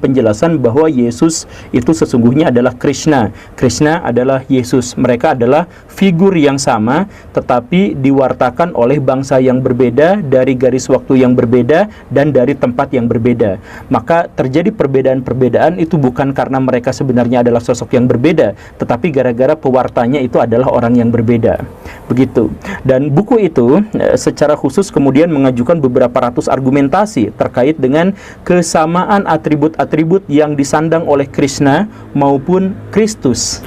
penjelasan bahwa Yesus itu sesungguhnya adalah Krishna. Krishna adalah Yesus. Mereka adalah figur yang sama, tetapi diwartakan oleh bangsa yang berbeda, dari garis waktu yang berbeda, dan dari tempat yang berbeda. Maka terjadi perbedaan-perbedaan itu bukan karena mereka sebenarnya adalah sosok yang berbeda, tetapi gara-gara pewartanya itu adalah orang yang berbeda. Begitu. Dan buku itu secara khusus kemudian mengajukan beberapa ratus argumentasi terkait dengan kesamaan atribut-atribut yang disandang oleh Krishna maupun Kristus.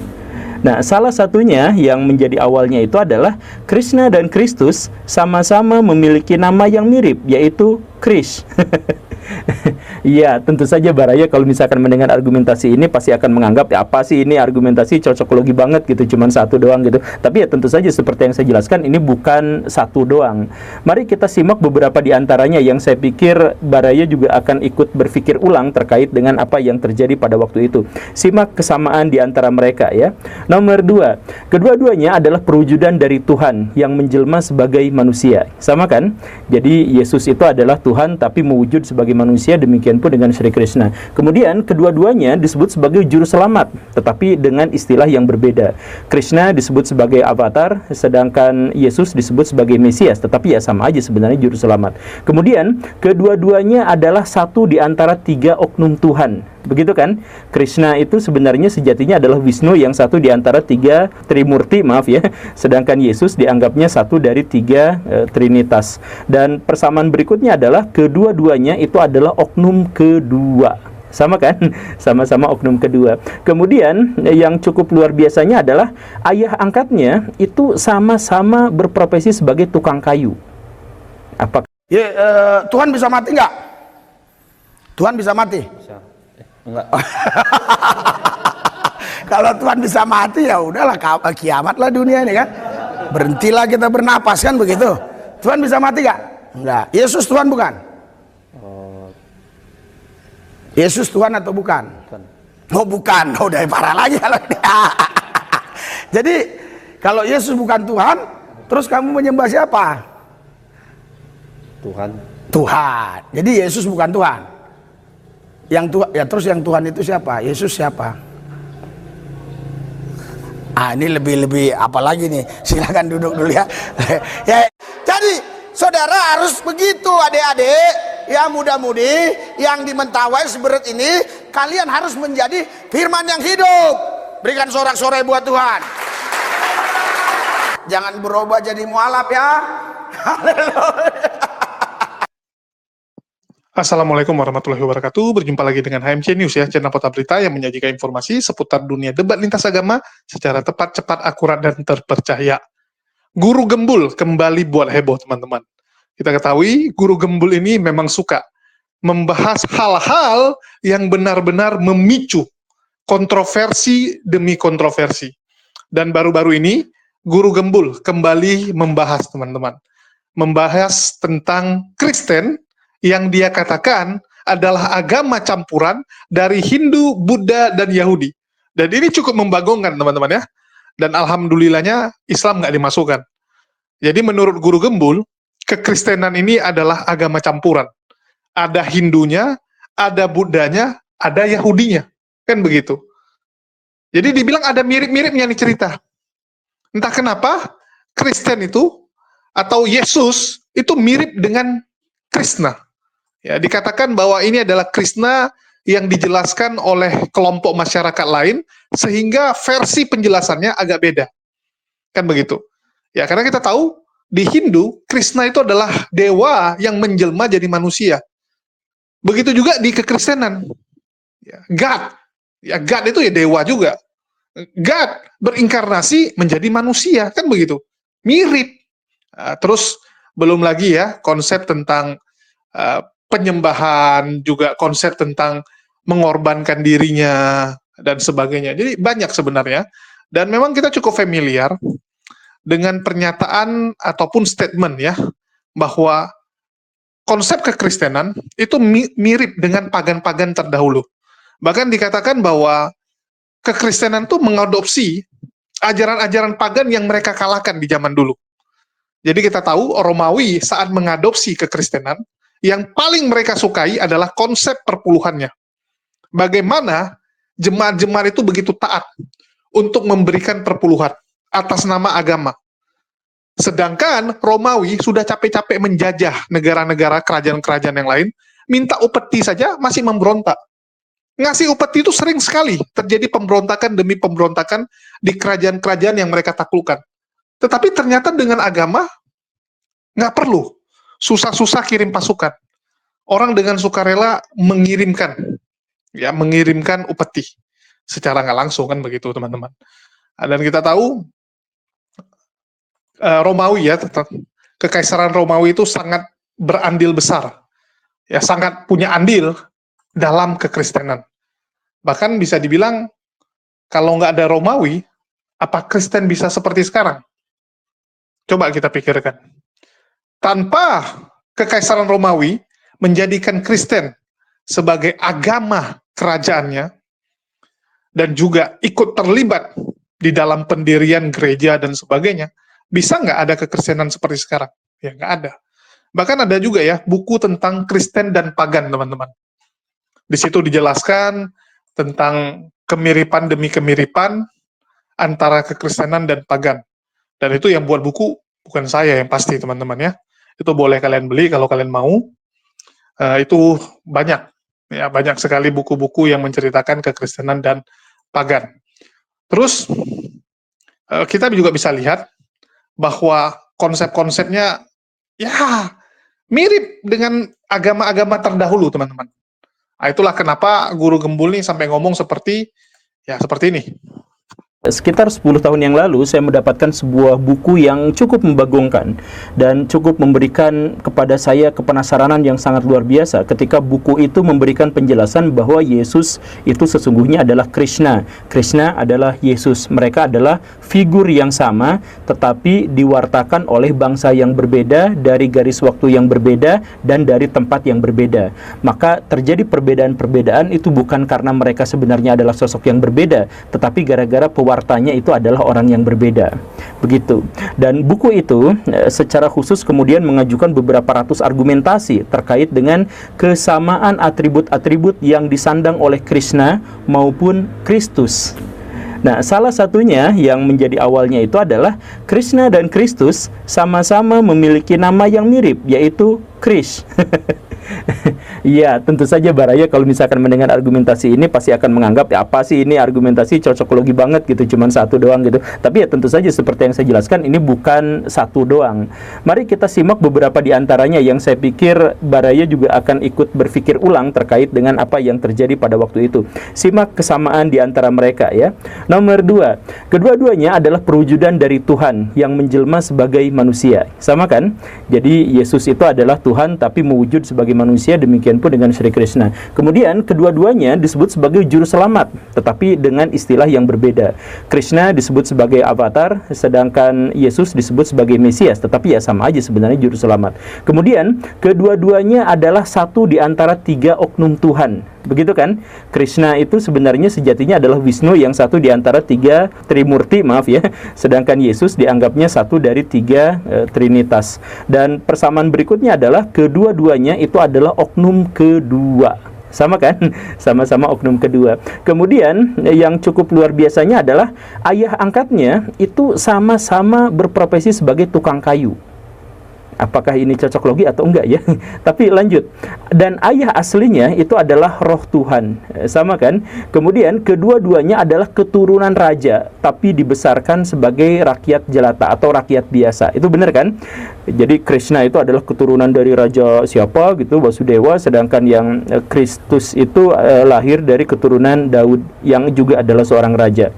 Nah, salah satunya yang menjadi awalnya itu adalah Krishna dan Kristus sama-sama memiliki nama yang mirip, yaitu Krish. Iya, tentu saja Baraya kalau misalkan mendengar argumentasi ini pasti akan menganggap ya apa sih ini argumentasi cocokologi banget gitu, cuman satu doang gitu. Tapi ya tentu saja seperti yang saya jelaskan, ini bukan satu doang. Mari kita simak beberapa di antaranya yang saya pikir Baraya juga akan ikut berpikir ulang terkait dengan apa yang terjadi pada waktu itu. Simak kesamaan di antara mereka ya. Nomor 2, kedua-duanya adalah perwujudan dari Tuhan yang menjelma sebagai manusia. Sama kan? Jadi Yesus itu adalah Tuhan tapi mewujud sebagai manusia, demikian pun dengan Sri Krishna. Kemudian kedua-duanya disebut sebagai juru selamat, tetapi dengan istilah yang berbeda. Krishna disebut sebagai avatar, sedangkan Yesus disebut sebagai Mesias, tetapi ya sama aja sebenarnya juru selamat. Kemudian kedua-duanya adalah satu di antara tiga oknum Tuhan. Begitu kan? Krishna itu sebenarnya sejatinya adalah Wisnu yang satu di antara tiga Trimurti, maaf ya. Sedangkan Yesus dianggapnya satu dari tiga Trinitas. Dan persamaan berikutnya adalah kedua-duanya itu adalah oknum kedua. Sama kan? Sama-sama oknum kedua. Kemudian yang cukup luar biasanya adalah ayah angkatnya itu sama-sama berprofesi sebagai tukang kayu. Apa? Tuhan bisa mati nggak? Tuhan bisa mati? Bisa. Enggak. Kalau Tuhan bisa mati ya udahlah, kiamatlah dunia ini kan. Berhentilah kita bernapas kan begitu. Tuhan bisa mati nggak? Enggak. Yesus Tuhan bukan? Yesus Tuhan atau bukan? Bukan. Oh bukan. Oh udah parah lagi kalau jadi kalau Yesus bukan Tuhan, terus kamu menyembah siapa? Tuhan. Tuhan. Jadi Yesus bukan Tuhan. Yang Tuhan ya, terus yang Tuhan itu siapa? Yesus siapa? Ini lebih apa lagi nih? Silakan duduk dulu ya. Ya. Jadi saudara harus begitu, adik-adik, ya muda-mudi yang di Mentawai Seberit ini, kalian harus menjadi firman yang hidup. Berikan sorak-sorai buat Tuhan. Jangan berubah jadi mualaf ya. Haleluya. Assalamualaikum warahmatullahi wabarakatuh. Berjumpa lagi dengan HMC News ya, channel Kota Berita yang menyajikan informasi seputar dunia debat lintas agama secara tepat, cepat, akurat, dan terpercaya. Guru Gembul kembali buat heboh, teman-teman. Kita ketahui guru Gembul ini memang suka membahas hal-hal yang benar-benar memicu kontroversi demi kontroversi. Dan baru-baru ini guru Gembul kembali membahas, teman-teman. Membahas tentang Kristen yang dia katakan adalah agama campuran dari Hindu, Buddha, dan Yahudi. Dan ini cukup membagongkan, teman-teman ya. Dan alhamdulillahnya Islam nggak dimasukkan. Jadi menurut guru Gembul, kekristenan ini adalah agama campuran. Ada Hindunya, ada Buddhanya, ada Yahudinya. Kan begitu. Jadi dibilang ada mirip-miripnya nih cerita. Entah kenapa Kristen itu atau Yesus itu mirip dengan Krishna. Ya, dikatakan bahwa ini adalah Krishna yang dijelaskan oleh kelompok masyarakat lain sehingga versi penjelasannya agak beda. Kan begitu. Ya, karena kita tahu di Hindu, Krishna itu adalah dewa yang menjelma jadi manusia. Begitu juga di kekristenan. Ya, God. Ya, God itu ya dewa juga. God berinkarnasi menjadi manusia, kan begitu. Mirip. Terus belum lagi ya konsep tentang penyembahan, juga konsep tentang mengorbankan dirinya dan sebagainya. Jadi banyak sebenarnya. Dan memang kita cukup familiar dengan pernyataan ataupun statement ya bahwa konsep kekristenan itu mirip dengan pagan-pagan terdahulu. Bahkan dikatakan bahwa kekristenan itu mengadopsi ajaran-ajaran pagan yang mereka kalahkan di zaman dulu. Jadi kita tahu Romawi saat mengadopsi kekristenan, yang paling mereka sukai adalah konsep perpuluhannya. bagaimana jemaat-jemaat itu begitu taat untuk memberikan perpuluhan atas nama agama. Sedangkan Romawi sudah capek-capek menjajah negara-negara kerajaan-kerajaan yang lain, minta upeti saja masih memberontak. Ngasih upeti itu sering sekali terjadi pemberontakan demi pemberontakan di kerajaan-kerajaan yang mereka taklukkan. Tetapi ternyata dengan agama nggak perlu susah-susah kirim pasukan. Orang dengan sukarela mengirimkan upeti secara nggak langsung, kan begitu teman-teman. Dan kita tahu Romawi ya, kekaisaran Romawi itu sangat berandil besar, ya sangat punya andil dalam kekristenan. Bahkan bisa dibilang kalau nggak ada Romawi, apa Kristen bisa seperti sekarang? Coba kita pikirkan. Tanpa kekaisaran Romawi menjadikan Kristen sebagai agama kerajaannya, dan juga ikut terlibat di dalam pendirian gereja dan sebagainya, bisa nggak ada kekristenan seperti sekarang? Ya nggak ada. Bahkan ada juga ya buku tentang Kristen dan pagan, teman-teman. Di situ dijelaskan tentang kemiripan demi kemiripan antara kekristenan dan pagan. Dan itu yang buat buku bukan saya yang pasti, teman-teman ya. Itu boleh kalian beli kalau kalian mau. Itu banyak, ya banyak sekali buku-buku yang menceritakan kekristenan dan pagan. Terus kita juga bisa lihat bahwa konsep-konsepnya ya mirip dengan agama-agama terdahulu, teman-teman. Nah, itulah kenapa Guru Gembul nih sampai ngomong seperti ini. Sekitar 10 tahun yang lalu saya mendapatkan sebuah buku yang cukup membagongkan dan cukup memberikan kepada saya kepenasaranan yang sangat luar biasa ketika buku itu memberikan penjelasan bahwa Yesus itu sesungguhnya adalah Krishna. Krishna adalah Yesus. Mereka adalah figur yang sama tetapi diwartakan oleh bangsa yang berbeda, dari garis waktu yang berbeda, dan dari tempat yang berbeda. Maka terjadi perbedaan-perbedaan itu bukan karena mereka sebenarnya adalah sosok yang berbeda, tetapi gara-gara pewartanya itu adalah orang yang berbeda. Begitu. Dan buku itu secara khusus kemudian mengajukan beberapa ratus argumentasi terkait dengan kesamaan atribut-atribut yang disandang oleh Krishna maupun Kristus. Nah, salah satunya yang menjadi awalnya itu adalah Krishna dan Kristus sama-sama memiliki nama yang mirip, yaitu Krish. Iya, tentu saja Baraya kalau misalkan mendengar argumentasi ini pasti akan menganggap ya apa sih ini argumentasi cocokologi banget gitu, cuman satu doang gitu. Tapi ya tentu saja seperti yang saya jelaskan ini bukan satu doang. Mari kita simak beberapa di antaranya yang saya pikir Baraya juga akan ikut berpikir ulang terkait dengan apa yang terjadi pada waktu itu. Simak kesamaan di antara mereka ya. Nomor 2, kedua-duanya adalah perwujudan dari Tuhan yang menjelma sebagai manusia. Sama kan? Jadi Yesus itu adalah Tuhan tapi mewujud sebagai manusia, demikian pun dengan Sri Krishna. Kemudian kedua-duanya disebut sebagai juru selamat, tetapi dengan istilah yang berbeda. Krishna disebut sebagai avatar, sedangkan Yesus disebut sebagai Mesias, tetapi ya sama aja sebenarnya juru selamat. Kemudian kedua-duanya adalah satu di antara 3 oknum Tuhan. Begitu kan? Krishna itu sebenarnya sejatinya adalah Wisnu yang satu di antara 3 Trimurti, maaf ya. Sedangkan Yesus dianggapnya satu dari 3 Trinitas. Dan persamaan berikutnya adalah kedua-duanya itu adalah oknum kedua. Sama kan? Sama-sama oknum kedua. Kemudian yang cukup luar biasanya adalah ayah angkatnya itu sama-sama berprofesi sebagai tukang kayu. Apakah ini cocok logi atau enggak ya? Tapi lanjut. Dan ayah aslinya itu adalah roh Tuhan. Sama kan? Kemudian kedua-duanya adalah keturunan raja, tapi dibesarkan sebagai rakyat jelata atau rakyat biasa. Itu benar kan? Jadi Krishna itu adalah keturunan dari raja siapa gitu, Wasudewa, sedangkan yang Kristus itu lahir dari keturunan Daud yang juga adalah seorang raja.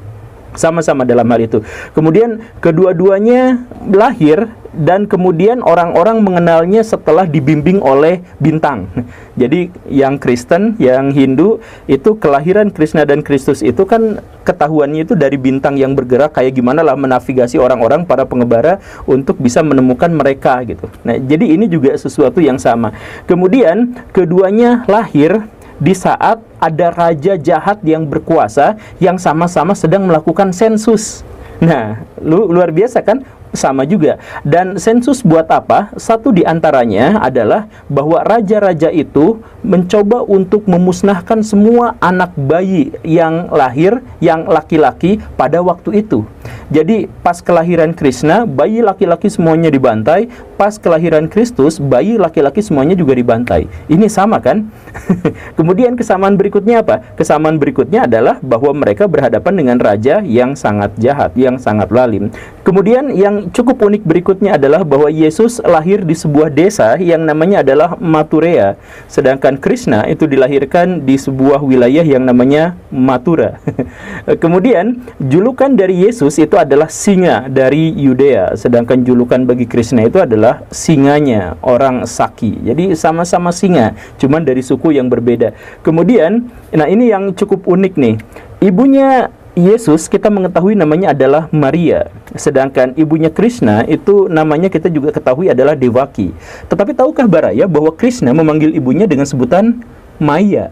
Sama-sama dalam hal itu. Kemudian kedua-duanya lahir dan kemudian orang-orang mengenalnya setelah dibimbing oleh bintang. Jadi yang Kristen, yang Hindu itu kelahiran Krishna dan Kristus itu kan ketahuannya itu dari bintang yang bergerak, kayak gimana lah menavigasi orang-orang para pengebara untuk bisa menemukan mereka gitu. Nah, jadi ini juga sesuatu yang sama. Kemudian keduanya lahir di saat ada raja jahat yang berkuasa yang sama-sama sedang melakukan sensus. Nah, luar biasa kan? sama juga. Dan sensus buat apa? Satu di antaranya adalah bahwa raja-raja itu mencoba untuk memusnahkan semua anak bayi yang lahir, yang laki-laki pada waktu itu. Jadi pas kelahiran Krishna, bayi laki-laki semuanya dibantai. Pas kelahiran Kristus, bayi laki-laki semuanya juga dibantai. Ini sama kan? Kemudian kesamaan berikutnya apa? Kesamaan berikutnya adalah bahwa mereka berhadapan dengan raja yang sangat jahat, yang sangat lalim. Kemudian yang cukup unik berikutnya adalah bahwa Yesus lahir di sebuah desa yang namanya adalah Maturea. Sedangkan Krishna itu dilahirkan di sebuah wilayah yang namanya Mathura. Kemudian julukan dari Yesus itu adalah singa dari Yudea. Sedangkan julukan bagi Krishna itu adalah singanya, orang Saki. Jadi sama-sama singa, cuman dari suku yang berbeda. Kemudian, nah ini yang cukup unik nih. Ibunya Yesus kita mengetahui namanya adalah Maria. Sedangkan ibunya Krishna itu namanya kita juga ketahui adalah Devaki. Tetapi tahukah Baraya bahwa Krishna memanggil ibunya dengan sebutan Maya?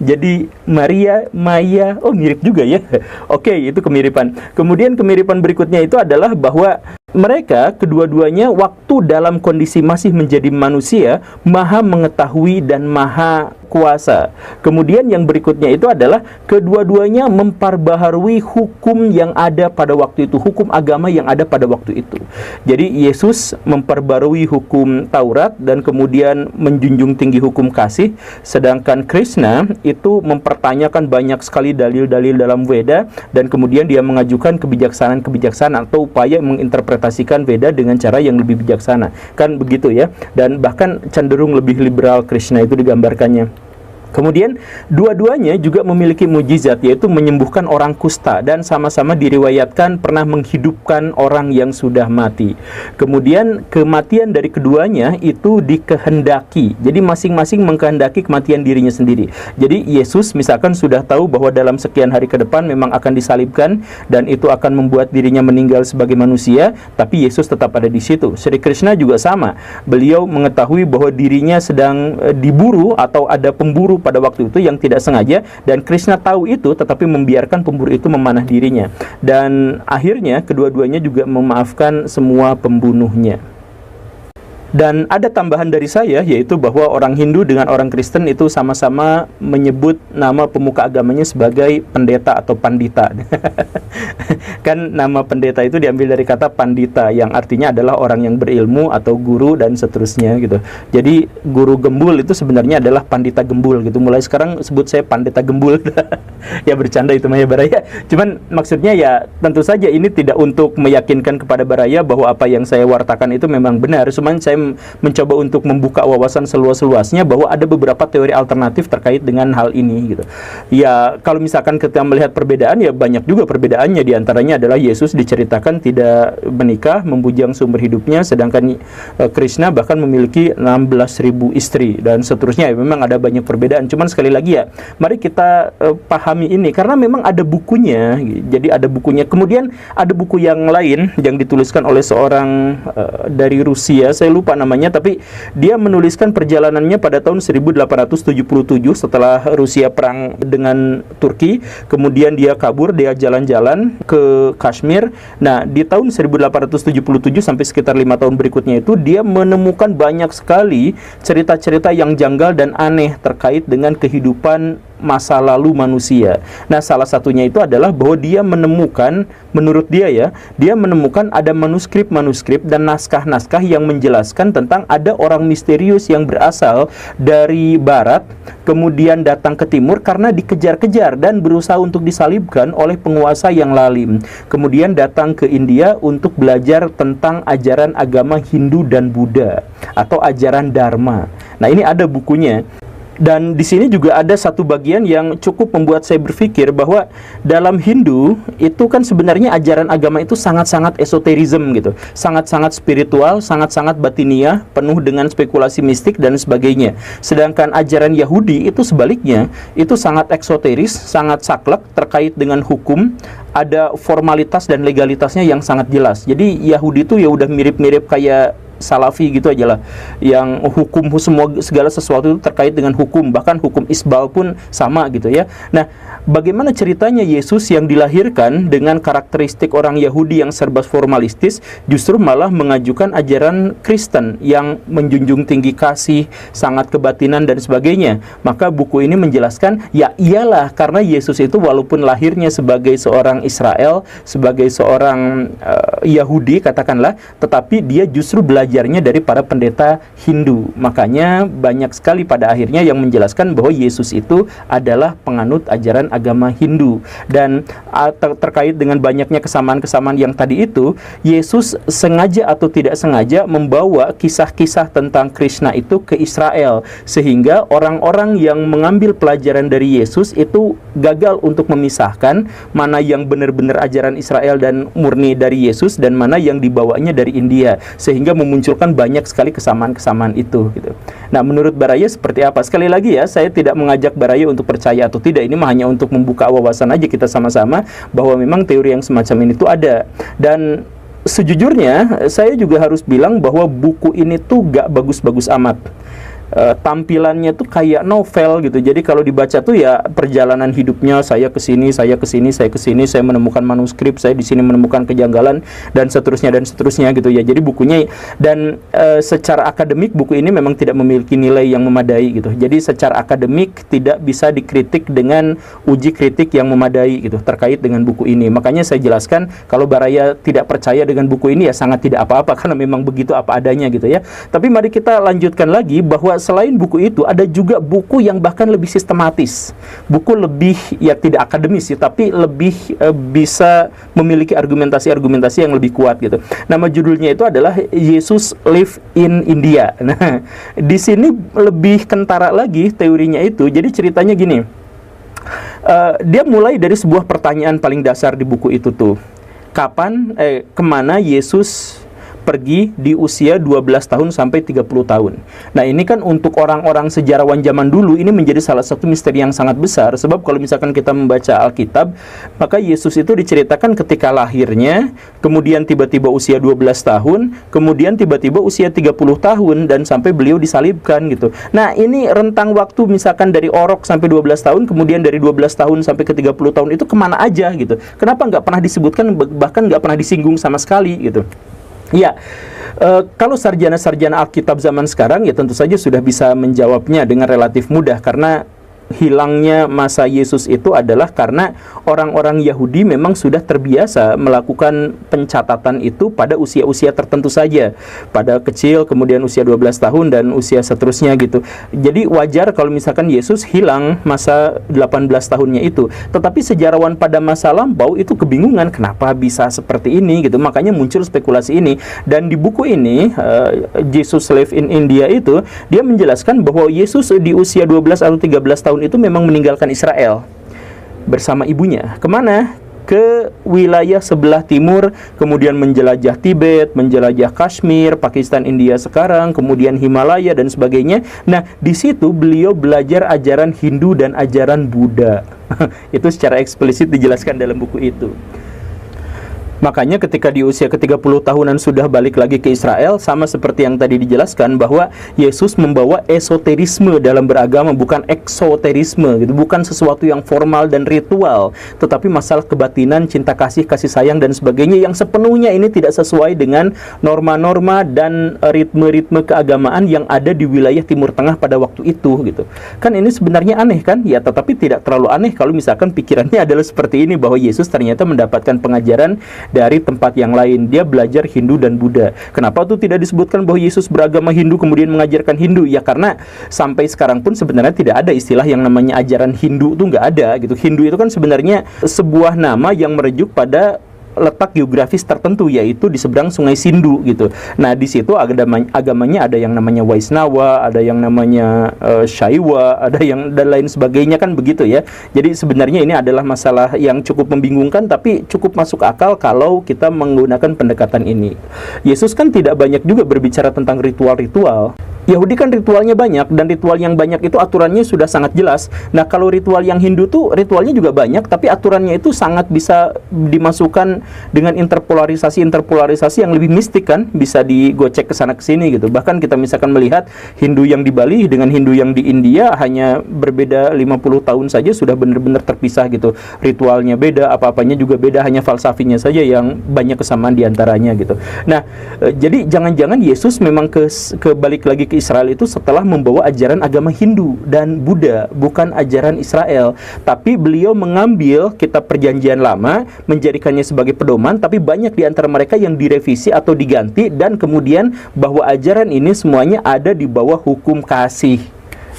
Jadi Maria, Maya, oh mirip juga ya. Oke, itu kemiripan. Kemudian kemiripan berikutnya itu adalah bahwa mereka kedua-duanya waktu dalam kondisi masih menjadi manusia, maha mengetahui dan maha kuasa. Kemudian yang berikutnya itu adalah kedua-duanya memperbaharui hukum yang ada pada waktu itu, hukum agama yang ada pada waktu itu. Jadi Yesus memperbarui hukum Taurat dan kemudian menjunjung tinggi hukum kasih, sedangkan Krishna itu mempertanyakan banyak sekali dalil-dalil dalam Veda dan kemudian dia mengajukan kebijaksanaan atau upaya menginterpretasikan Veda dengan cara yang lebih bijaksana. Kan begitu ya. Dan bahkan cenderung lebih liberal Krishna itu digambarkannya. Kemudian dua-duanya juga memiliki mujizat, yaitu menyembuhkan orang kusta dan sama-sama diriwayatkan pernah menghidupkan orang yang sudah mati. Kemudian kematian dari keduanya itu dikehendaki. Jadi masing-masing mengkehendaki kematian dirinya sendiri. Jadi Yesus misalkan sudah tahu bahwa dalam sekian hari ke depan memang akan disalibkan dan itu akan membuat dirinya meninggal sebagai manusia, tapi Yesus tetap ada di situ. Sri Krishna juga sama. Beliau mengetahui bahwa dirinya sedang diburu atau ada pemburu pada waktu itu yang tidak sengaja, dan Krishna tahu itu tetapi membiarkan pemburu itu memanah dirinya, dan akhirnya kedua-duanya juga memaafkan semua pembunuhnya. Dan ada tambahan dari saya, yaitu bahwa orang Hindu dengan orang Kristen itu sama-sama menyebut nama pemuka agamanya sebagai pendeta atau pandita. Kan nama pendeta itu diambil dari kata pandita, yang artinya adalah orang yang berilmu atau guru dan seterusnya gitu. Jadi guru gembul itu sebenarnya adalah pandita gembul gitu. Mulai sekarang sebut saya pandeta gembul. Ya bercanda itu Maya Baraya. Cuman maksudnya ya tentu saja ini tidak untuk meyakinkan kepada Baraya bahwa apa yang saya wartakan itu memang benar. Cuman saya mencoba untuk membuka wawasan seluas-luasnya bahwa ada beberapa teori alternatif terkait dengan hal ini gitu. Ya kalau misalkan kita melihat perbedaan, ya banyak juga perbedaannya. Di antaranya adalah Yesus diceritakan tidak menikah, membujang sumber hidupnya, sedangkan Krishna bahkan memiliki 16.000 istri dan seterusnya. Ya, memang ada banyak perbedaan. Cuman sekali lagi ya, mari kita pahami ini karena memang ada bukunya. Jadi ada bukunya. Kemudian ada buku yang lain yang dituliskan oleh seorang dari Rusia, saya lupa namanya, tapi dia menuliskan perjalanannya pada tahun 1877 setelah Rusia perang dengan Turki. Kemudian dia kabur, dia jalan-jalan ke Kashmir. Nah, di tahun 1877 sampai sekitar 5 tahun berikutnya itu dia menemukan banyak sekali cerita-cerita yang janggal dan aneh terkait dengan kehidupan masa lalu manusia. Nah, salah satunya itu adalah bahwa dia menemukan, menurut dia ya, dia menemukan ada manuskrip-manuskrip dan naskah-naskah yang menjelaskan tentang ada orang misterius yang berasal dari barat, kemudian datang ke timur karena dikejar-kejar dan berusaha untuk disalibkan oleh penguasa yang lalim. Kemudian datang ke India untuk belajar tentang ajaran agama Hindu dan Buddha atau ajaran Dharma. Nah, ini ada bukunya. Dan di sini juga ada satu bagian yang cukup membuat saya berpikir bahwa dalam Hindu itu kan sebenarnya ajaran agama itu sangat-sangat esoterism gitu, sangat-sangat spiritual, sangat-sangat batiniah, penuh dengan spekulasi mistik dan sebagainya. Sedangkan ajaran Yahudi itu sebaliknya, itu sangat eksoteris, sangat saklek terkait dengan hukum, ada formalitas dan legalitasnya yang sangat jelas. Jadi Yahudi itu ya udah mirip-mirip kayak salafi gitu aja lah, yang hukum semua segala sesuatu itu terkait dengan hukum, bahkan hukum isbal pun sama gitu ya. Nah, bagaimana ceritanya Yesus yang dilahirkan dengan karakteristik orang Yahudi yang serba formalistis justru malah mengajukan ajaran Kristen yang menjunjung tinggi kasih, sangat kebatinan dan sebagainya. Maka buku ini menjelaskan, ya iyalah, karena Yesus itu walaupun lahirnya sebagai seorang Israel, sebagai seorang Yahudi katakanlah, tetapi dia justru belajarnya dari para pendeta Hindu. Makanya banyak sekali pada akhirnya yang menjelaskan bahwa Yesus itu adalah penganut ajaran agama Hindu. Dan terkait dengan banyaknya kesamaan-kesamaan yang tadi itu, Yesus sengaja atau tidak sengaja membawa kisah-kisah tentang Krishna itu ke Israel, sehingga orang-orang yang mengambil pelajaran dari Yesus itu gagal untuk memisahkan mana yang benar-benar ajaran Israel dan murni dari Yesus dan mana yang dibawanya dari India, sehingga memunculkan banyak sekali kesamaan-kesamaan itu gitu. Nah, menurut Baraya seperti apa? Sekali lagi ya, saya tidak mengajak Baraya untuk percaya atau tidak, ini hanya untuk membuka wawasan aja kita sama-sama bahwa memang teori yang semacam ini tuh ada. Dan sejujurnya saya juga harus bilang bahwa buku ini tuh gak bagus-bagus amat. Tampilannya tuh kayak novel gitu. Jadi kalau dibaca tuh ya perjalanan hidupnya, saya ke sini, saya ke sini, saya ke sini, saya menemukan manuskrip, saya di sini menemukan kejanggalan dan seterusnya gitu ya. Jadi bukunya dan secara akademik buku ini memang tidak memiliki nilai yang memadai gitu. Jadi secara akademik tidak bisa dikritik dengan uji kritik yang memadai gitu terkait dengan buku ini. Makanya saya jelaskan kalau Baraya tidak percaya dengan buku ini ya sangat tidak apa-apa karena memang begitu apa adanya gitu ya. Tapi mari kita lanjutkan lagi bahwa selain buku itu ada juga buku yang bahkan lebih sistematis, buku lebih ya tidak akademis ya, tapi lebih bisa memiliki argumentasi-argumentasi yang lebih kuat gitu. Nama judulnya itu adalah Yesus Live in India. Nah, di sini lebih kentara lagi teorinya itu. Jadi ceritanya gini, dia mulai dari sebuah pertanyaan paling dasar di buku itu tuh. Kemana Yesus pergi di usia 12 tahun sampai 30 tahun. Nah, ini kan untuk orang-orang sejarawan zaman dulu ini menjadi salah satu misteri yang sangat besar, sebab kalau misalkan kita membaca Alkitab, maka Yesus itu diceritakan ketika lahirnya, kemudian tiba-tiba usia 12 tahun, kemudian tiba-tiba usia 30 tahun dan sampai beliau disalibkan gitu. Nah, ini rentang waktu misalkan dari orok sampai 12 tahun, kemudian dari 12 tahun sampai ke 30 tahun itu kemana aja gitu. Kenapa nggak pernah disebutkan, bahkan nggak pernah disinggung sama sekali gitu. Ya, kalau sarjana-sarjana Alkitab zaman sekarang ya tentu saja sudah bisa menjawabnya dengan relatif mudah, karena hilangnya masa Yesus itu adalah karena orang-orang Yahudi memang sudah terbiasa melakukan pencatatan itu pada usia-usia tertentu saja, pada kecil, kemudian usia 12 tahun dan usia seterusnya gitu. Jadi wajar kalau misalkan Yesus hilang masa 18 tahunnya itu. Tetapi sejarawan pada masa lampau itu kebingungan kenapa bisa seperti ini gitu. Makanya muncul spekulasi ini. Dan di buku ini Jesus Live in India itu dia menjelaskan bahwa Yesus di usia 12 atau 13 tahun itu memang meninggalkan Israel bersama ibunya. Kemana? Ke wilayah sebelah timur, kemudian menjelajah Tibet, menjelajah Kashmir, Pakistan, India sekarang, kemudian Himalaya dan sebagainya. Nah, di situ beliau belajar ajaran Hindu dan ajaran Buddha. Itu secara eksplisit dijelaskan dalam buku itu. Makanya ketika di usia ke-30 tahunan sudah balik lagi ke Israel, sama seperti yang tadi dijelaskan bahwa Yesus membawa esoterisme dalam beragama, bukan eksoterisme gitu, bukan sesuatu yang formal dan ritual, tetapi masalah kebatinan, cinta kasih, kasih sayang dan sebagainya yang sepenuhnya ini tidak sesuai dengan norma-norma dan ritme-ritme keagamaan yang ada di wilayah Timur Tengah pada waktu itu gitu. Kan ini sebenarnya aneh kan? Ya, tetapi tidak terlalu aneh kalau misalkan pikirannya adalah seperti ini, bahwa Yesus ternyata mendapatkan pengajaran dari tempat yang lain. Dia belajar Hindu dan Buddha. Kenapa tuh tidak disebutkan bahwa Yesus beragama Hindu kemudian mengajarkan Hindu? Ya karena sampai sekarang pun sebenarnya tidak ada istilah yang namanya ajaran Hindu, tuh nggak ada gitu. Hindu itu kan sebenarnya sebuah nama yang merujuk pada letak geografis tertentu, yaitu di seberang Sungai Sindu gitu. Nah, di situ agamanya ada yang namanya Waisnawa, ada yang namanya Shaiwa, ada yang dan lain sebagainya kan begitu ya. Jadi sebenarnya ini adalah masalah yang cukup membingungkan, tapi cukup masuk akal kalau kita menggunakan pendekatan ini. Yesus kan tidak banyak juga berbicara tentang ritual-ritual. Yahudi kan ritualnya banyak, dan ritual yang banyak itu aturannya sudah sangat jelas. Nah, kalau ritual yang Hindu tuh ritualnya juga banyak, tapi aturannya itu sangat bisa dimasukkan dengan interpolarisasi yang lebih mistik kan, bisa digocek ke sana ke sini gitu. Bahkan kita misalkan melihat Hindu yang di Bali dengan Hindu yang di India hanya berbeda 50 tahun saja sudah benar-benar terpisah gitu. Ritualnya beda, apa-apanya juga beda, hanya falsafinya saja yang banyak kesamaan diantaranya gitu. Nah, jadi jangan-jangan Yesus memang balik lagi ke Israel itu setelah membawa ajaran agama Hindu dan Buddha, bukan ajaran Israel. Tapi beliau mengambil kitab Perjanjian Lama, menjadikannya sebagai pedoman, tapi banyak di antara mereka yang direvisi atau diganti, dan kemudian bahwa ajaran ini semuanya ada di bawah hukum kasih.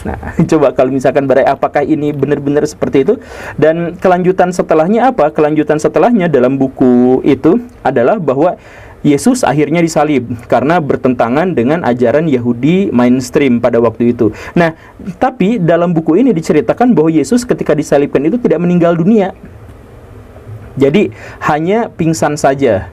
Nah, coba kalau misalkan apakah ini benar-benar seperti itu? Dan kelanjutan setelahnya apa? Kelanjutan setelahnya dalam buku itu adalah bahwa Yesus akhirnya disalib karena bertentangan dengan ajaran Yahudi mainstream pada waktu itu. Nah, tapi dalam buku ini diceritakan bahwa Yesus ketika disalibkan itu tidak meninggal dunia. Jadi hanya pingsan saja.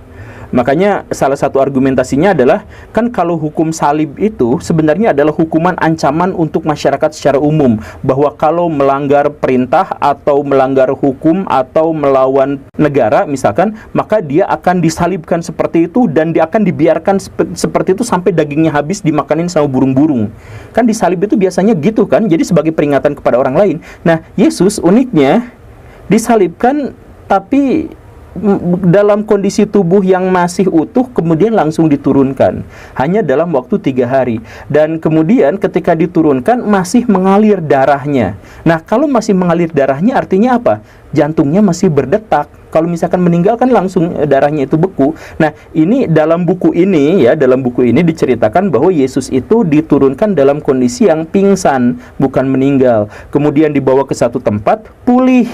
Makanya salah satu argumentasinya adalah, kan kalau hukum salib itu sebenarnya adalah hukuman ancaman untuk masyarakat secara umum, bahwa kalau melanggar perintah atau melanggar hukum atau melawan negara misalkan, maka dia akan disalibkan seperti itu, dan dia akan dibiarkan seperti itu sampai dagingnya habis dimakanin sama burung-burung. Kan disalib itu biasanya gitu kan, jadi sebagai peringatan kepada orang lain. Nah, Yesus uniknya disalibkan tapi dalam kondisi tubuh yang masih utuh, kemudian langsung diturunkan hanya dalam waktu 3 hari, dan kemudian ketika diturunkan masih mengalir darahnya. Nah, kalau masih mengalir darahnya artinya apa? Jantungnya masih berdetak. Kalau misalkan meninggal kan langsung darahnya itu beku. Nah, ini dalam buku ini ya, dalam buku ini diceritakan bahwa Yesus itu diturunkan dalam kondisi yang pingsan, bukan meninggal. Kemudian dibawa ke satu tempat, pulih.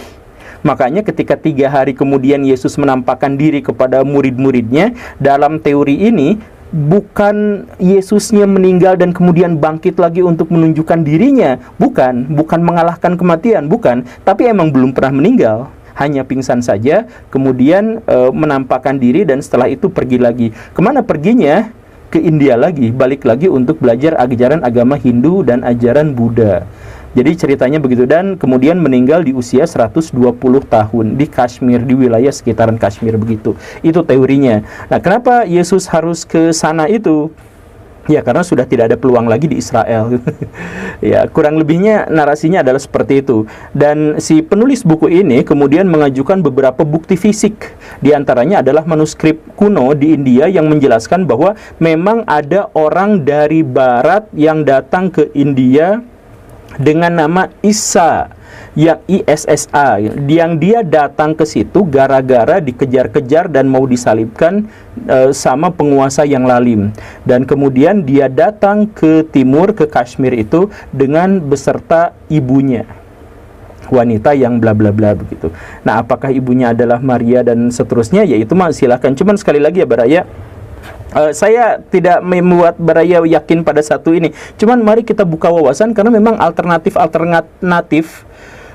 Makanya ketika 3 hari kemudian Yesus menampakkan diri kepada murid-muridnya, dalam teori ini bukan Yesusnya meninggal dan kemudian bangkit lagi untuk menunjukkan dirinya, bukan mengalahkan kematian, bukan, tapi emang belum pernah meninggal, hanya pingsan saja, kemudian menampakkan diri, dan setelah itu pergi lagi. Kemana perginya? Ke India lagi, balik lagi untuk belajar ajaran agama Hindu dan ajaran Buddha. Jadi ceritanya begitu, dan kemudian meninggal di usia 120 tahun di Kashmir, di wilayah sekitaran Kashmir begitu. Itu teorinya. Nah, kenapa Yesus harus ke sana itu? Ya, karena sudah tidak ada peluang lagi di Israel. Ya, kurang lebihnya narasinya adalah seperti itu. Dan si penulis buku ini kemudian mengajukan beberapa bukti fisik. Di antaranya adalah manuskrip kuno di India yang menjelaskan bahwa memang ada orang dari barat yang datang ke India dengan nama Isa, yang ISSA, yang dia datang ke situ gara-gara dikejar-kejar dan mau disalibkan sama penguasa yang lalim. Dan kemudian dia datang ke timur, ke Kashmir itu dengan beserta ibunya, wanita yang bla bla bla begitu. Nah, apakah ibunya adalah Maria dan seterusnya? Ya itu mah silakan. Cuman sekali lagi ya Baraya, saya tidak membuat Baraya yakin pada satu ini. Cuman mari kita buka wawasan, karena memang alternatif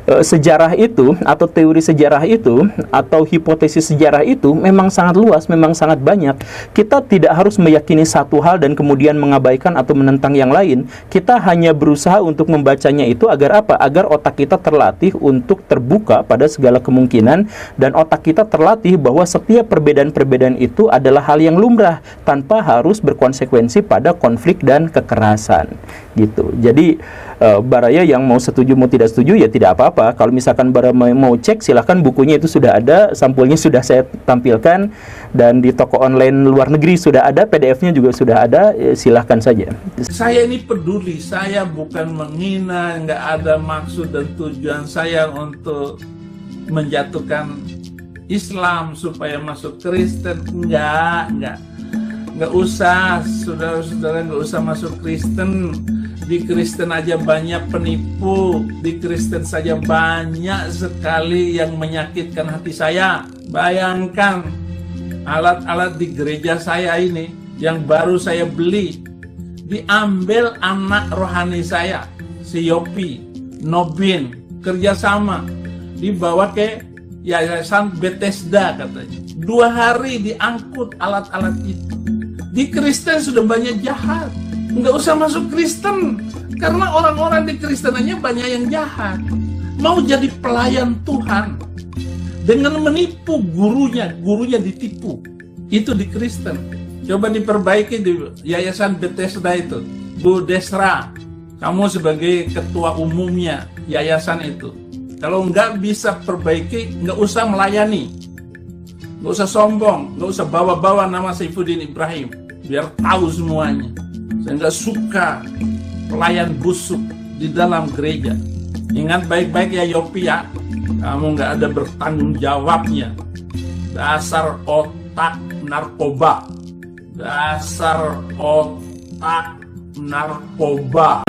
sejarah itu, atau teori sejarah itu, atau hipotesis sejarah itu memang sangat luas, memang sangat banyak. Kita tidak harus meyakini satu hal dan kemudian mengabaikan atau menentang yang lain. Kita hanya berusaha untuk membacanya itu agar apa? Agar otak kita terlatih untuk terbuka pada segala kemungkinan, dan otak kita terlatih bahwa setiap perbedaan-perbedaan itu adalah hal yang lumrah tanpa harus berkonsekuensi pada konflik dan kekerasan gitu. Jadi Baraya yang mau setuju mau tidak setuju ya tidak apa-apa. Kalau misalkan Baraya mau cek, silahkan, bukunya itu sudah ada, sampulnya sudah saya tampilkan, dan di toko online luar negeri sudah ada, PDF-nya juga sudah ada, silahkan saja. Saya ini peduli, saya bukan menghina, nggak ada maksud dan tujuan saya untuk menjatuhkan Islam supaya masuk Kristen, nggak usah, saudara-saudara, nggak usah masuk Kristen. Di Kristen aja banyak penipu, di Kristen saja banyak sekali yang menyakitkan hati saya. Bayangkan alat-alat di gereja saya ini yang baru saya beli, diambil anak rohani saya, si Yopi, Nobin, kerjasama, dibawa ke Yayasan Bethesda katanya. 2 hari diangkut alat-alat itu. Di Kristen sudah banyak jahat. nggak usah masuk Kristen, karena orang-orang di Kristenannya banyak yang jahat. Mau jadi pelayan Tuhan dengan menipu gurunya ditipu. Itu di Kristen. Coba diperbaiki di Yayasan Bethesda itu. Bu Desra, kamu sebagai ketua umumnya yayasan itu, kalau nggak bisa perbaiki, nggak usah melayani, nggak usah sombong, nggak usah bawa-bawa nama Saifuddin Ibrahim, biar tahu semuanya. Saya nggak suka pelayan busuk di dalam gereja. Ingat baik-baik ya Yopi ya, kamu nggak ada bertanggung jawabnya. Dasar otak narkoba, dasar otak narkoba.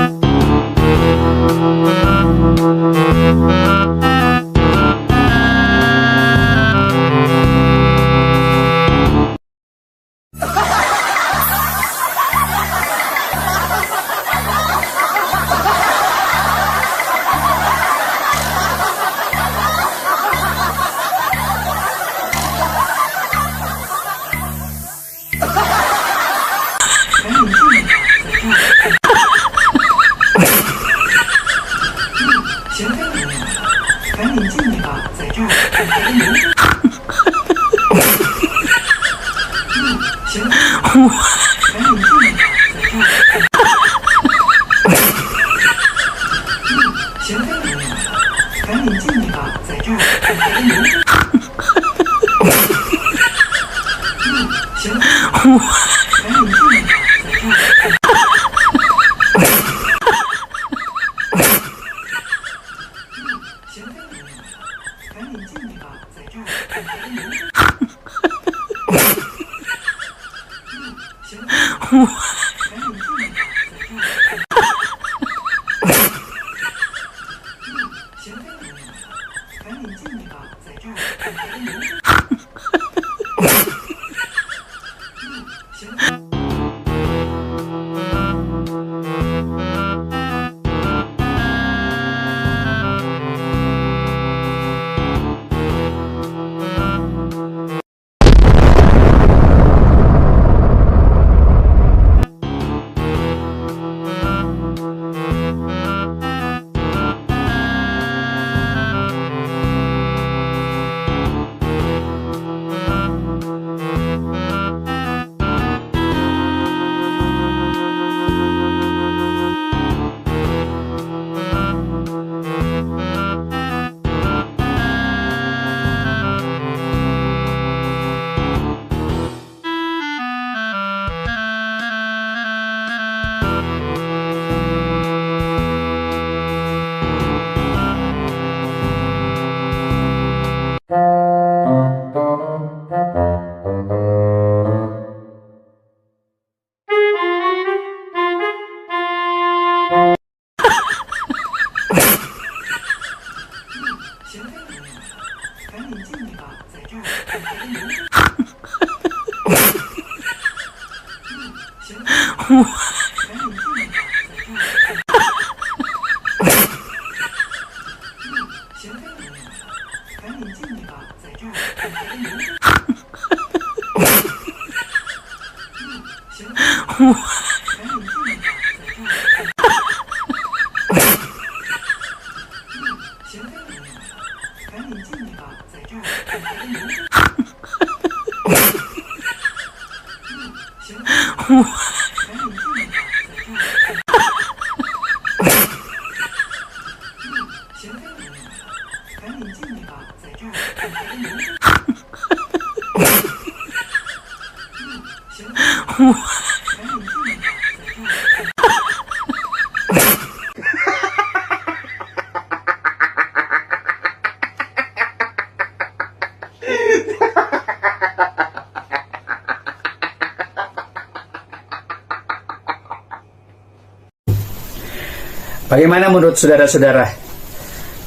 Bagaimana menurut saudara-saudara?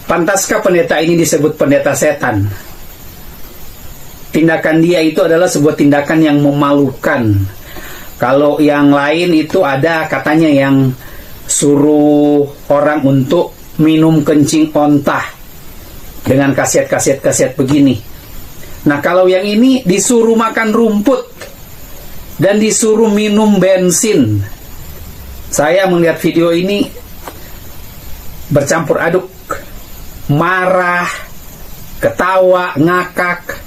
Pantaskah pendeta ini disebut pendeta setan? Tindakan dia itu adalah sebuah tindakan yang memalukan. Kalau yang lain itu ada katanya yang suruh orang untuk minum kencing ontah dengan kaset-kaset begini. Nah, kalau yang ini disuruh makan rumput dan disuruh minum bensin. saya melihat video ini bercampur aduk, marah, ketawa, ngakak.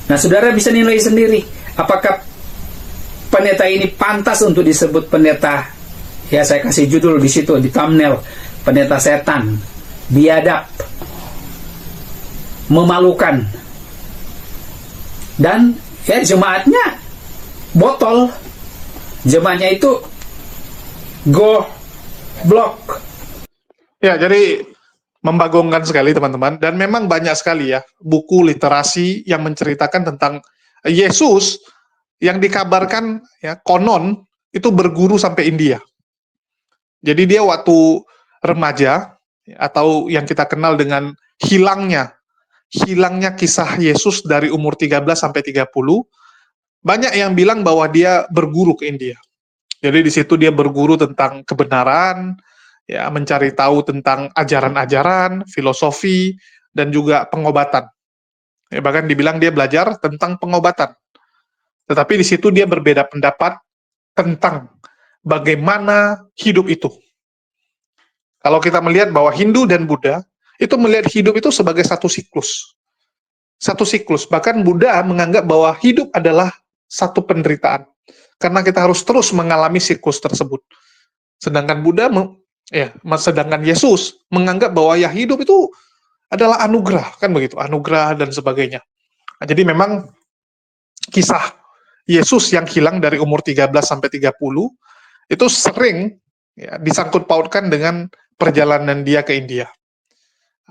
Nah, saudara bisa nilai sendiri, apakah pendeta ini pantas untuk disebut pendeta, ya saya kasih judul di situ, di thumbnail, pendeta setan, biadab, memalukan, dan ya jemaatnya botol, jemaatnya itu goblok. Ya, jadi membagongkan sekali teman-teman, dan memang banyak sekali ya buku literasi yang menceritakan tentang Yesus yang dikabarkan ya konon itu berguru sampai India. Jadi dia waktu remaja atau yang kita kenal dengan hilangnya kisah Yesus dari umur 13 sampai 30, banyak yang bilang bahwa dia berguru ke India. Jadi di situ dia berguru tentang kebenaran, ya, mencari tahu tentang ajaran-ajaran, filosofi, dan juga pengobatan. Ya, bahkan dibilang dia belajar tentang pengobatan. Tetapi di situ dia berbeda pendapat tentang bagaimana hidup itu. Kalau kita melihat bahwa Hindu dan Buddha itu melihat hidup itu sebagai satu siklus. Satu siklus. Bahkan Buddha menganggap bahwa hidup adalah satu penderitaan. Karena kita harus terus mengalami siklus tersebut. Sedangkan sedangkan Yesus menganggap bahwa ya hidup itu adalah anugerah, kan begitu, anugerah dan sebagainya. Nah, jadi memang kisah Yesus yang hilang dari umur 13 sampai 30 itu sering ya, disangkut pautkan dengan perjalanan dia ke India.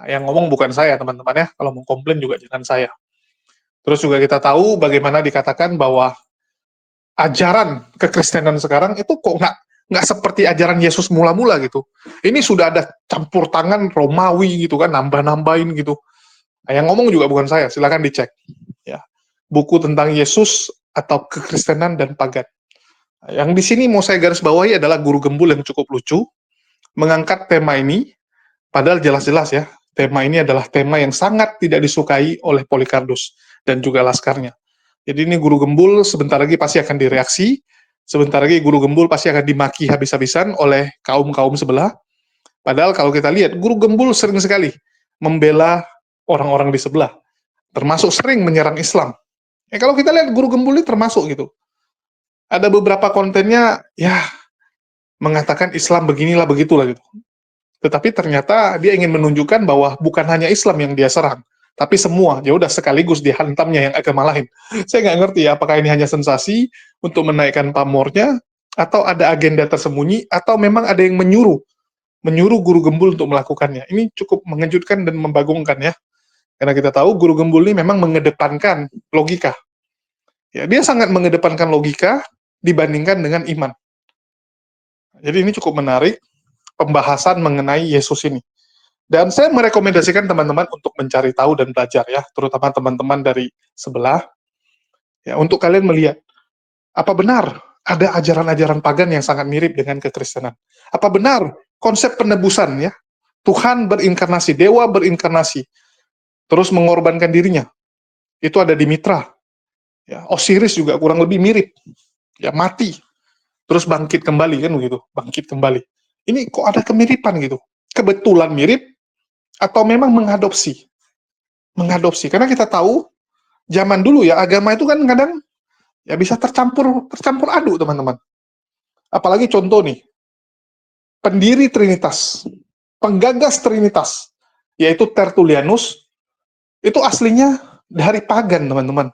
Nah, yang ngomong bukan saya, teman-teman ya. Kalau mau komplain juga jangan saya. Terus juga kita tahu bagaimana dikatakan bahwa ajaran kekristenan sekarang itu kok nggak seperti ajaran Yesus mula-mula gitu. Ini sudah ada campur tangan Romawi gitu kan, nambah-nambahin gitu. Nah, yang ngomong juga bukan saya, silakan dicek. Ya, buku tentang Yesus atau kekristenan dan pagan. Nah, yang di sini mau saya garis bawahi adalah Guru Gembul yang cukup lucu, mengangkat tema ini, padahal jelas-jelas ya, tema ini adalah tema yang sangat tidak disukai oleh Polycarpus dan juga laskarnya. Jadi ini Guru Gembul sebentar lagi pasti akan direaksi, sebentar lagi Guru Gembul pasti akan dimaki habis-habisan oleh kaum-kaum sebelah. Padahal kalau kita lihat, Guru Gembul sering sekali membela orang-orang di sebelah, termasuk sering menyerang Islam. Ya kalau kita lihat Guru Gembul ini termasuk gitu. Ada beberapa kontennya, ya mengatakan Islam beginilah begitulah gitu. Tetapi ternyata dia ingin menunjukkan bahwa bukan hanya Islam yang dia serang, tapi semua, ya udah sekaligus dihantamnya yang agama lain. Saya nggak ngerti ya, apakah ini hanya sensasi untuk menaikkan pamornya, atau ada agenda tersembunyi, atau memang ada yang menyuruh Guru Gembul untuk melakukannya. Ini cukup mengejutkan dan membagongkan ya, karena kita tahu Guru Gembul ini memang mengedepankan logika. Ya, dia sangat mengedepankan logika dibandingkan dengan iman. Jadi ini cukup menarik pembahasan mengenai Yesus ini. Dan saya merekomendasikan teman-teman untuk mencari tahu dan belajar ya, terutama teman-teman dari sebelah, ya, untuk kalian melihat, apa benar ada ajaran-ajaran pagan yang sangat mirip dengan kekristenan? Apa benar konsep penebusan ya, Tuhan berinkarnasi, dewa berinkarnasi, terus mengorbankan dirinya, itu ada di Mitra. Ya, Osiris juga kurang lebih mirip, ya mati, terus bangkit kembali kan begitu, bangkit kembali. Ini kok ada kemiripan gitu, kebetulan mirip, atau memang mengadopsi, karena kita tahu zaman dulu ya agama itu kan kadang ya bisa tercampur aduk teman-teman. Apalagi contoh nih, pendiri Trinitas, penggagas Trinitas, yaitu Tertullianus, itu aslinya dari pagan teman-teman.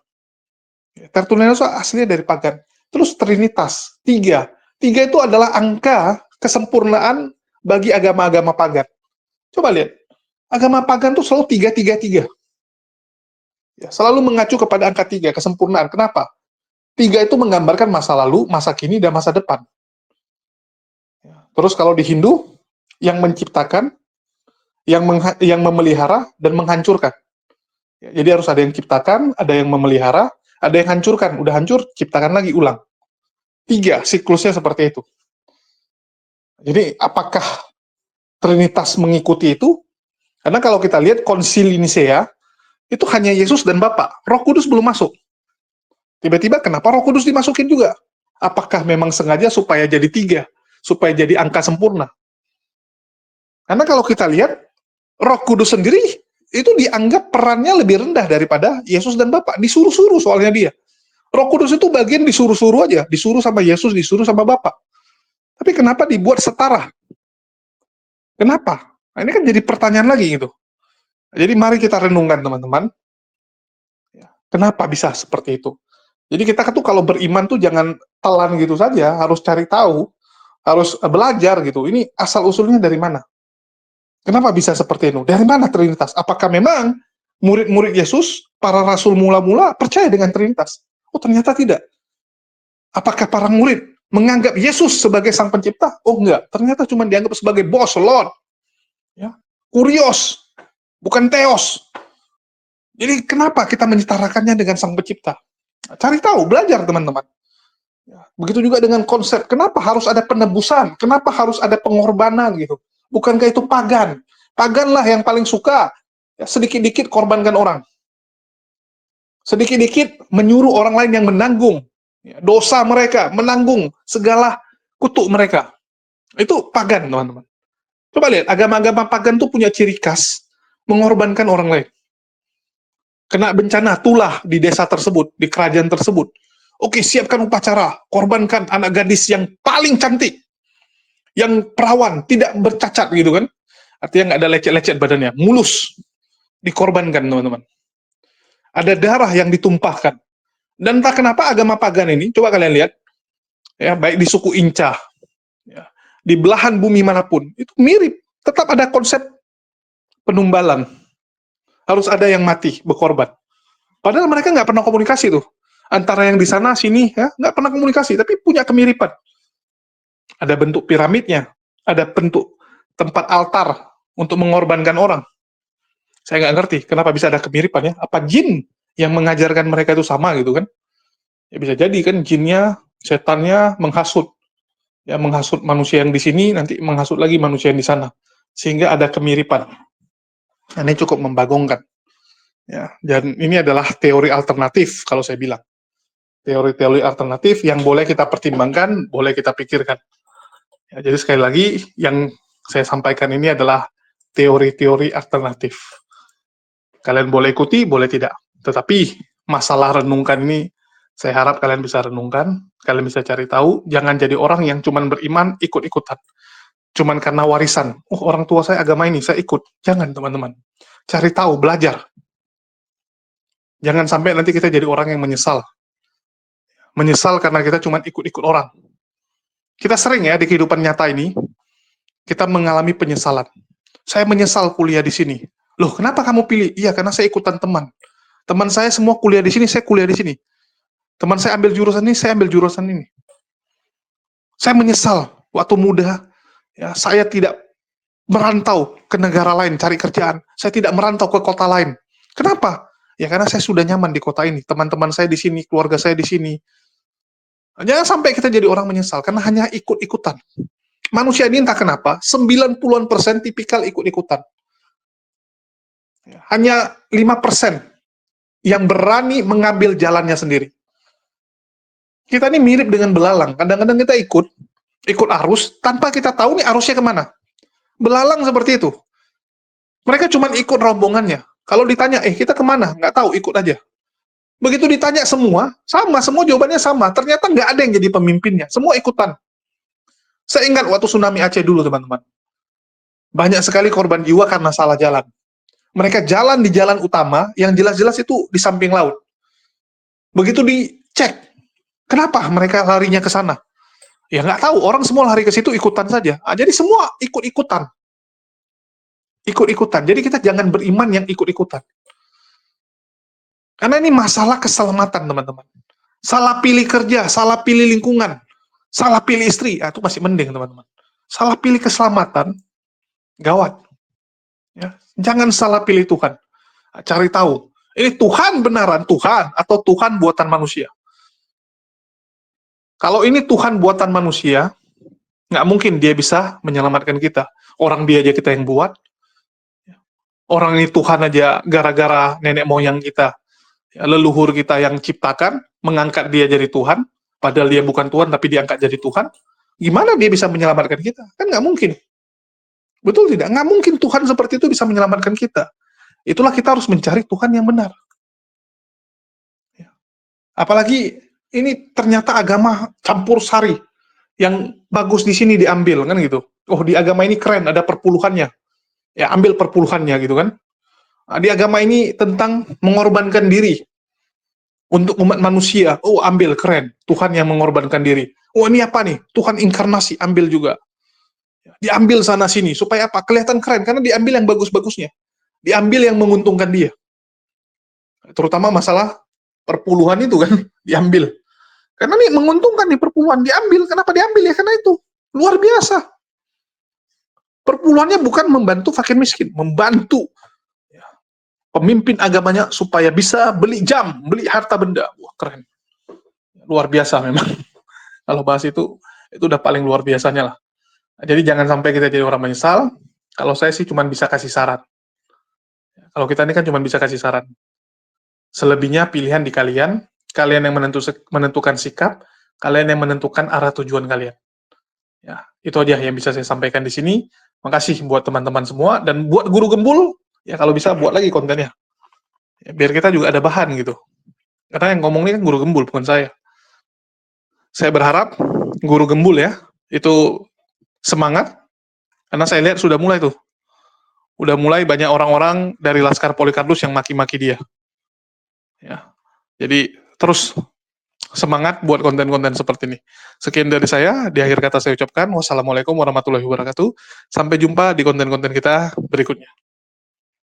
Tertullianus aslinya dari pagan. Terus Trinitas, tiga itu adalah angka kesempurnaan bagi agama-agama pagan. Coba lihat, agama pagan tuh selalu 3. Ya, selalu mengacu kepada angka 3, kesempurnaan. Kenapa? 3 itu menggambarkan masa lalu, masa kini, dan masa depan. Ya. Terus kalau di Hindu, yang menciptakan, yang memelihara, dan menghancurkan. Ya, jadi harus ada yang ciptakan, ada yang memelihara, ada yang hancurkan. Udah hancur, ciptakan lagi, ulang. 3, siklusnya seperti itu. Jadi, apakah Trinitas mengikuti itu? Karena kalau kita lihat konsili Nisea, itu hanya Yesus dan Bapa. Roh Kudus belum masuk. Tiba-tiba kenapa Roh Kudus dimasukin juga? Apakah memang sengaja supaya jadi 3? supaya jadi angka sempurna. Karena kalau kita lihat, Roh Kudus sendiri itu dianggap perannya lebih rendah daripada Yesus dan Bapa. Disuruh-suruh soalnya dia. Roh Kudus itu bagian disuruh-suruh aja, disuruh sama Yesus, disuruh sama Bapa. Tapi kenapa dibuat setara? Kenapa? Nah, ini kan jadi pertanyaan lagi gitu. Jadi mari kita renungkan teman-teman. Kenapa bisa seperti itu? Jadi kita tuh kalau beriman tuh jangan telan gitu saja, harus cari tahu, harus belajar gitu. Ini asal usulnya dari mana? Kenapa bisa seperti itu? Dari mana Trinitas? Apakah memang murid-murid Yesus, para rasul mula-mula percaya dengan Trinitas? Oh, ternyata tidak. Apakah para murid menganggap Yesus sebagai sang pencipta? Oh, enggak. Ternyata cuma dianggap sebagai bos, Lord. Ya. Kurios, bukan Theos. Jadi kenapa kita menyetarakannya dengan sang pencipta? Cari tahu, belajar teman-teman. Begitu juga dengan konsep, kenapa harus ada penebusan? Kenapa harus ada pengorbanan gitu? Bukankah itu pagan? Paganlah yang paling suka sedikit-dikit korbankan orang. Sedikit-dikit menyuruh orang lain yang menanggung dosa mereka, menanggung segala kutuk mereka. Itu pagan, teman-teman. Coba lihat, agama-agama pagan itu punya ciri khas mengorbankan orang lain. Kena bencana, tulah di desa tersebut, di kerajaan tersebut. Oke, siapkan upacara, korbankan anak gadis yang paling cantik, yang perawan, tidak bercacat gitu kan. Artinya nggak ada lecet-lecet badannya, mulus, dikorbankan teman-teman. Ada darah yang ditumpahkan. Dan entah kenapa agama pagan ini, coba kalian lihat, ya baik di suku Inca, ya, di belahan bumi manapun, itu mirip, tetap ada konsep penumbalan. Harus ada yang mati, berkorban. Padahal mereka nggak pernah komunikasi tuh. Antara yang di sana, sini, ya, nggak pernah komunikasi, tapi punya kemiripan. Ada bentuk piramidnya, ada bentuk tempat altar untuk mengorbankan orang. Saya nggak ngerti kenapa bisa ada kemiripan ya. Apa jin yang mengajarkan mereka itu sama gitu kan? Ya bisa jadi kan jinnya, setannya menghasut. Ya menghasut manusia yang di sini, nanti menghasut lagi manusia yang di sana. Sehingga ada kemiripan. Ini cukup membagongkan. Ya, dan ini adalah teori alternatif kalau saya bilang. Teori-teori alternatif yang boleh kita pertimbangkan, boleh kita pikirkan. Ya, jadi sekali lagi yang saya sampaikan ini adalah teori-teori alternatif. Kalian boleh ikuti, boleh tidak. Tetapi masalah renungkan ini, saya harap kalian bisa renungkan, kalian bisa cari tahu, jangan jadi orang yang cuman beriman, ikut-ikutan. Cuman karena warisan, oh orang tua saya agama ini, saya ikut. Jangan teman-teman. Cari tahu, belajar. Jangan sampai nanti kita jadi orang yang menyesal. Menyesal karena kita cuman ikut-ikut orang. Kita sering ya di kehidupan nyata ini, kita mengalami penyesalan. Saya menyesal kuliah di sini. Loh, kenapa kamu pilih? Iya, karena saya ikutan teman. Teman saya semua kuliah di sini, saya kuliah di sini. Teman saya ambil jurusan ini, saya ambil jurusan ini. Saya menyesal waktu muda, ya, saya tidak merantau ke negara lain, cari kerjaan. Saya tidak merantau ke kota lain. Kenapa? Ya karena saya sudah nyaman di kota ini. Teman-teman saya di sini, keluarga saya di sini. Jangan sampai kita jadi orang menyesal, karena hanya ikut-ikutan. Manusia ini entah kenapa, 90% tipikal ikut-ikutan. Hanya 5% yang berani mengambil jalannya sendiri. Kita ini mirip dengan belalang. Kadang-kadang kita ikut arus, tanpa kita tahu nih arusnya kemana. Belalang seperti itu. Mereka cuma ikut rombongannya. Kalau ditanya, kita kemana? Nggak tahu, ikut aja. Begitu ditanya semua jawabannya sama. Ternyata nggak ada yang jadi pemimpinnya. Semua ikutan. Saya ingat waktu tsunami Aceh dulu, teman-teman. Banyak sekali korban jiwa karena salah jalan. Mereka jalan di jalan utama, yang jelas-jelas itu di samping laut. Begitu dicek, kenapa mereka larinya ke sana? Ya nggak tahu, orang semua lari ke situ ikutan saja. Jadi semua ikut-ikutan. Ikut-ikutan. Jadi kita jangan beriman yang ikut-ikutan. Karena ini masalah keselamatan, teman-teman. Salah pilih kerja, salah pilih lingkungan, salah pilih istri, itu masih mending, teman-teman. Salah pilih keselamatan, gawat. Ya, jangan salah pilih Tuhan. Cari tahu, ini Tuhan benaran Tuhan atau Tuhan buatan manusia. Kalau ini Tuhan buatan manusia, nggak mungkin dia bisa menyelamatkan kita. Orang dia aja kita yang buat. Orang ini Tuhan aja gara-gara nenek moyang kita, leluhur kita yang ciptakan, mengangkat dia jadi Tuhan, padahal dia bukan Tuhan tapi diangkat jadi Tuhan. Gimana dia bisa menyelamatkan kita? Kan nggak mungkin. Betul tidak? Nggak mungkin Tuhan seperti itu bisa menyelamatkan kita. Itulah kita harus mencari Tuhan yang benar. Ya. Apalagi ini ternyata agama campur sari. Yang bagus di sini diambil, kan gitu. Oh, di agama ini keren, ada perpuluhannya. Ya, ambil perpuluhannya gitu kan. Nah, di agama ini tentang mengorbankan diri untuk umat manusia. Oh, ambil, keren. Tuhan yang mengorbankan diri. Oh, ini apa nih? Tuhan inkarnasi, ambil juga. Diambil sana sini supaya apa? Kelihatan keren karena diambil yang bagus-bagusnya. Diambil yang menguntungkan dia. Terutama masalah perpuluhan itu kan diambil. Karena ini menguntungkan di perpuluhan diambil. Kenapa diambil ya? Karena itu luar biasa. Perpuluhannya bukan membantu fakir miskin, membantu pemimpin agamanya supaya bisa beli jam, beli harta benda. Wah, keren. Luar biasa memang. Kalau bahas itu udah paling luar biasanya lah. Jadi jangan sampai kita jadi orang menyesal. Kalau saya sih cuma bisa kasih saran. Kalau kita ini kan cuma bisa kasih saran. Selebihnya pilihan di kalian. Kalian yang menentukan sikap. Kalian yang menentukan arah tujuan kalian. Ya, itu aja yang bisa saya sampaikan di sini. Makasih buat teman-teman semua. Dan buat guru gembul, ya kalau bisa buat lagi kontennya. Ya, biar kita juga ada bahan gitu. Karena yang ngomong ini kan guru gembul, bukan saya. Saya berharap guru gembul ya, itu semangat. Karena saya lihat sudah mulai tuh. Udah mulai banyak orang-orang dari Laskar Polikardus yang maki-maki dia. Ya. Jadi terus semangat buat konten-konten seperti ini. Sekian dari saya, di akhir kata saya ucapkan wassalamualaikum warahmatullahi wabarakatuh. Sampai jumpa di konten-konten kita berikutnya.